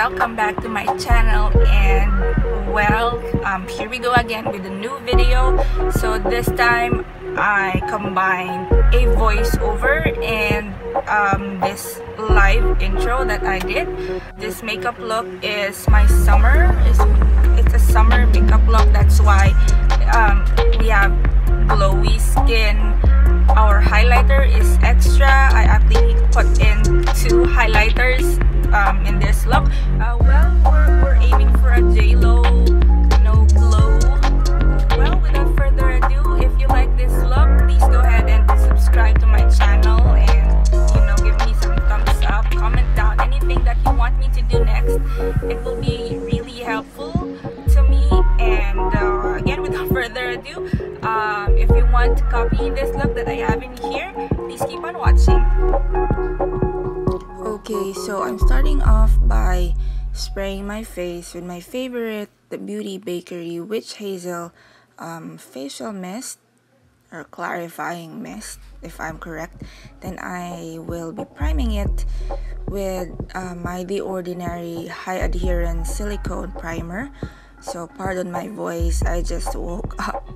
welcome back to my channel. And well, here we go again with a new video. So this time I combined a voiceover and this live intro that I did. This makeup look is my summer. It's a summer makeup look. That's why we have glowy skin. Our highlighter is extra. I actually put in 2 highlighters in this look. Well, we're aiming for a J-Lo, no glow. Well, without further ado, if you like this look, please go ahead and subscribe to my channel and give me some thumbs up. Comment down anything that you want me to do next. It will be really helpful to me. And again, without further ado, if you want to copy this look that I have in here, please keep on watching. Okay, so I'm starting off by spraying my face with my favorite, the Beauty Bakery Witch Hazel facial mist, or clarifying mist if I'm correct. Then I will be priming it with my The Ordinary High Adherence Silicone Primer. So pardon my voice, I just woke up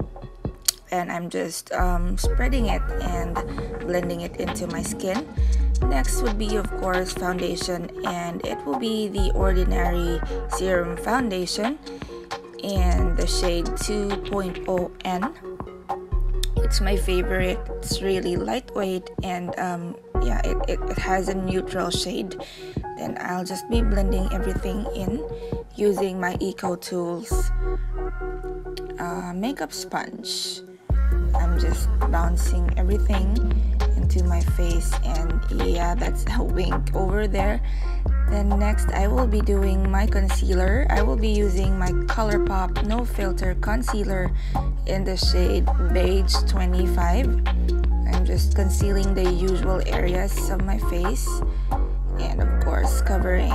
and I'm just spreading it and blending it into my skin. Next would be, of course, foundation, and it will be the Ordinary Serum Foundation in the shade 2.0N. It's my favorite. It's really lightweight, and yeah, it has a neutral shade. Then I'll just be blending everything in using my Eco Tools makeup sponge. I'm just bouncing everything into my face, and yeah, that's a wink over there. Then next I will be doing my concealer. I will be using my ColourPop No Filter Concealer in the shade Beige 25. I'm just concealing the usual areas of my face, and of course covering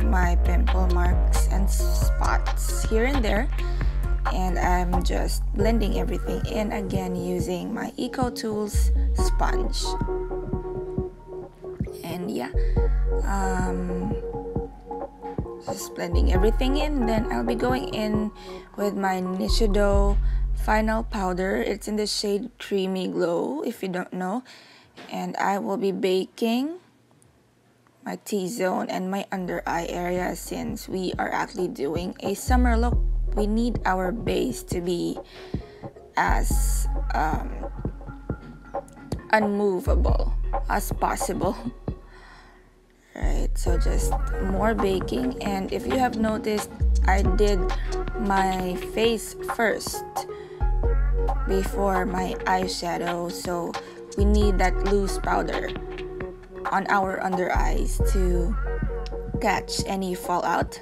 my pimple marks and spots here and there. And I'm just blending everything in again using my Eco Tools sponge. And yeah, just blending everything in. Then I'll be going in with my Nishido Final Powder. It's in the shade Creamy Glow, if you don't know. And I will be baking my T-zone and my under eye area, since we are actually doing a summer look. We need our base to be as unmovable as possible. Right, so just more baking. And if you have noticed, I did my face first before my eyeshadow, so we need that loose powder on our under eyes to catch any fallout.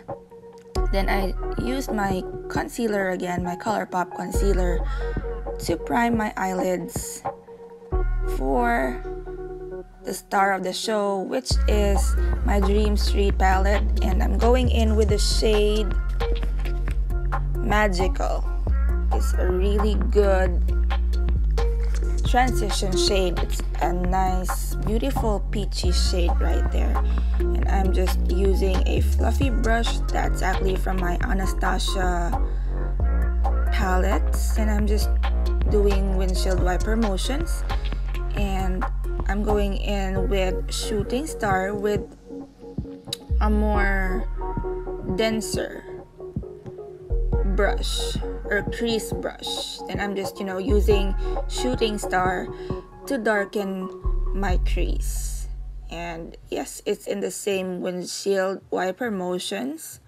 Then I used my concealer again, my ColourPop concealer, to prime my eyelids for the star of the show, which is my Dream Street palette. And I'm going in with the shade Magical. It's a really good transition shade. It's a nice, beautiful peachy shade right there. And I'm just using a fluffy brush that's actually from my Anastasia palettes, and I'm just doing windshield wiper motions. And I'm going in with Shooting Star with a more denser brush, or crease brush. And I'm just using Shooting Star to darken my crease. And yes, it's in the same windshield wiper motions.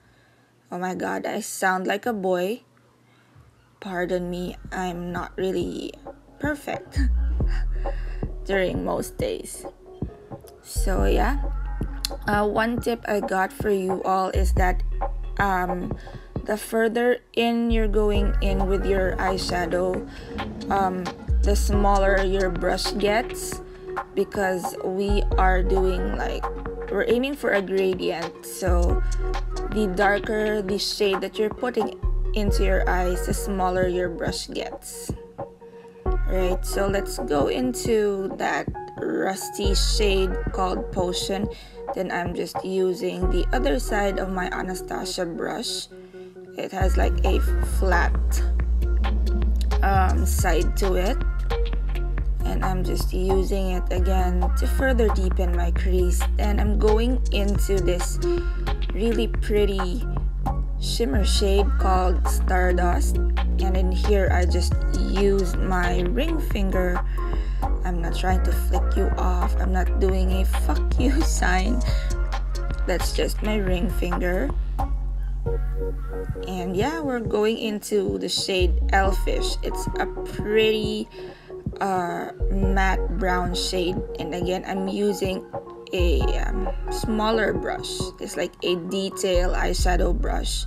Oh my god, I sound like a boy. Pardon me, I'm not really perfect during most days. So yeah, one tip I got for you all is that the further in you're going in with your eyeshadow, the smaller your brush gets, because we are doing we're aiming for a gradient. So the darker the shade that you're putting into your eyes, the smaller your brush gets. Right, so let's go into that rusty shade called Potion. Then I'm just using the other side of my Anastasia brush. It has like a flat side to it, and I'm just using it again to further deepen my crease. Then I'm going into this really pretty shimmer shade called Stardust, and in here I just use my ring finger. I'm not trying to flick you off, I'm not doing a fuck you sign, that's just my ring finger. And yeah, we're going into the shade Elfish. It's a pretty matte brown shade, and again I'm using a smaller brush. It's like a detail eyeshadow brush,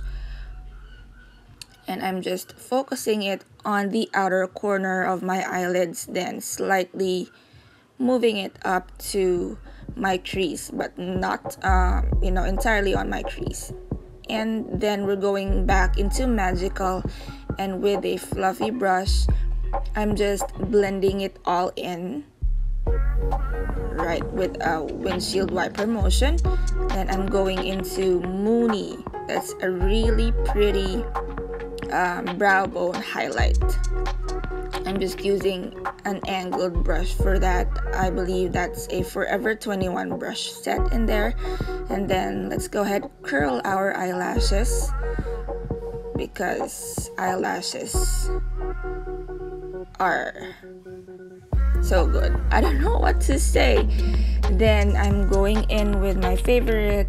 and I'm just focusing it on the outer corner of my eyelids, then slightly moving it up to my crease, but not entirely on my crease. And then we're going back into Magical, and with a fluffy brush I'm just blending it all in, right, with a windshield wiper motion. Then I'm going into Moony. That's a really pretty brow bone highlight. I'm just using an angled brush for that. I believe that's a Forever 21 brush set in there. And then let's go ahead curl our eyelashes, because eyelashes are so good. I don't know what to say. Then I'm going in with my favorite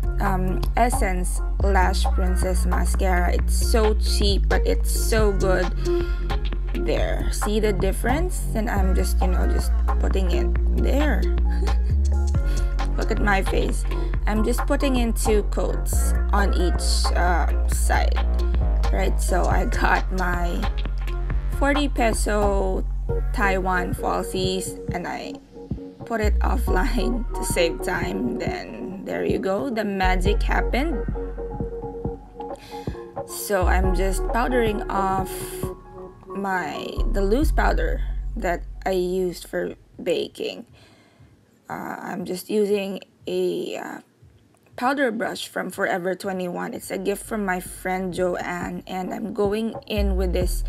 Essence Lash Princess mascara. It's so cheap, but it's so good. There, see the difference? And I'm just putting it there. Look at my face. I'm just putting in 2 coats on each side, right? So I got my 40 peso Taiwan falsies, and I put it offline to save time. Then there you go, the magic happened. So I'm just powdering off the loose powder that I used for baking. I'm just using a powder brush from Forever 21. It's a gift from my friend Joanne, and I'm going in with this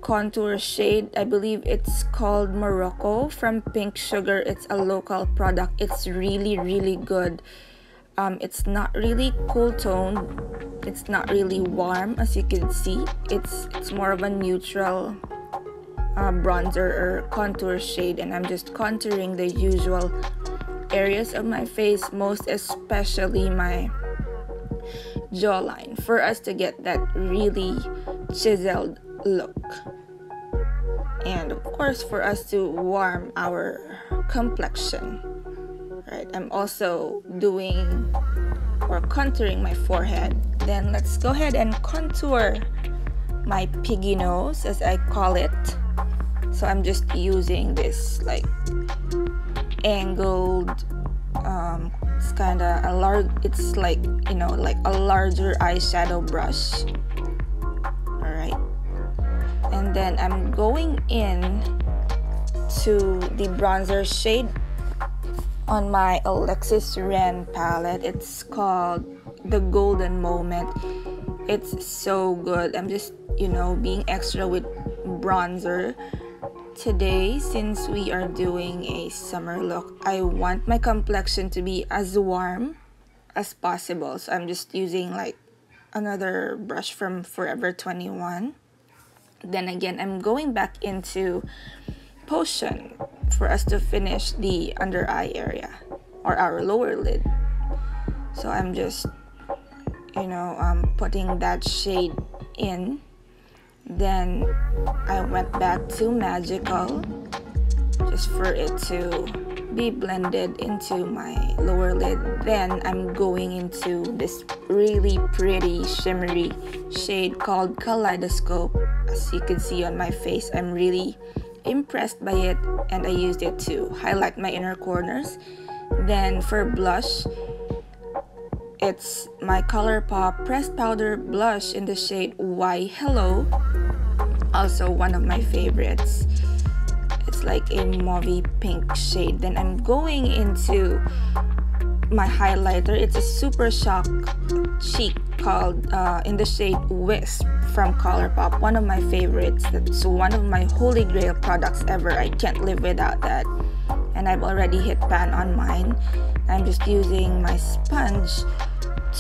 contour shade. I believe it's called Morocco from Pink Sugar. It's a local product. It's really, really good. It's not really cool toned. It's not really warm, as you can see. It's more of a neutral bronzer or contour shade, and I'm just contouring the usual areas of my face, most especially my jawline, for us to get that really chiseled look, and of course for us to warm our complexion, right? I'm also doing or contouring my forehead. Then let's go ahead and contour my piggy nose, as I call it. So I'm just using this like angled it's kind of a large, it's like like a larger eyeshadow brush. All right, and then I'm going in to the bronzer shade on my Alexis Ren palette. It's called The Golden Moment. It's so good. I'm just being extra with bronzer today, since we are doing a summer look. I want my complexion to be as warm as possible, so I'm just using like another brush from Forever 21. Then again, I'm going back into Potion for us to finish the under eye area or our lower lid. So I'm just putting that shade in. Then I went back to Magical just for it to be blended into my lower lid. Then I'm going into this really pretty shimmery shade called Kaleidoscope. As you can see on my face, I'm really impressed by it, and I used it to highlight my inner corners. Then for blush, it's my ColourPop pressed powder blush in the shade Why Hello. Also one of my favorites. It's like a mauvey pink shade. Then I'm going into my highlighter. It's a Super Shock cheek called in the shade Wisp from ColourPop. One of my favorites. That's one of my holy grail products ever. I can't live without that. And I've already hit pan on mine. I'm just using my sponge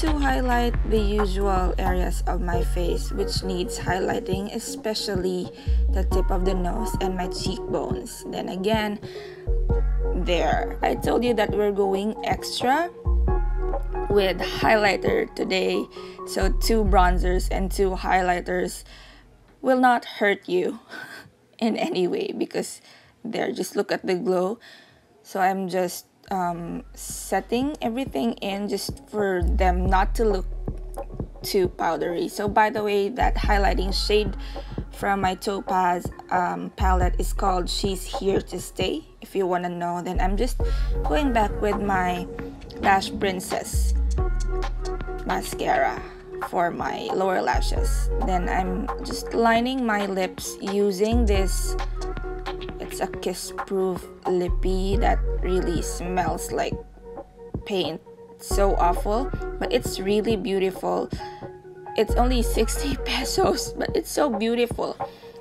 to highlight the usual areas of my face which needs highlighting, especially the tip of the nose and my cheekbones. Then again, there. I told you that we're going extra with highlighter today. So 2 bronzers and 2 highlighters will not hurt you in any way because there, just look at the glow. So I'm just setting everything in just for them not to look too powdery. So by the way, that highlighting shade from my Topaz palette is called She's Here to Stay. If you want to know, then I'm just going back with my Lash Princess mascara for my lower lashes. Then I'm just lining my lips using this. It's a kiss-proof lippy that really smells like paint. So awful, but it's really beautiful. It's only 60 pesos, but it's so beautiful.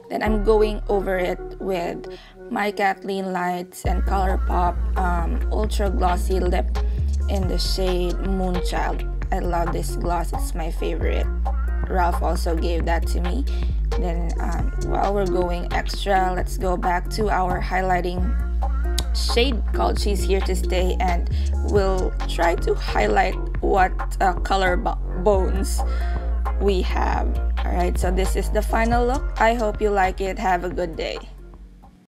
Then I'm going over it with my Kathleen Lights and ColourPop Ultra Glossy Lip in the shade Moonchild. I love this gloss. It's my favorite. Ralph also gave that to me. Then while we're going extra, let's go back to our highlighting shade called She's Here to Stay, and we'll try to highlight what color bones we have. Alright, so this is the final look. I hope you like it. Have a good day.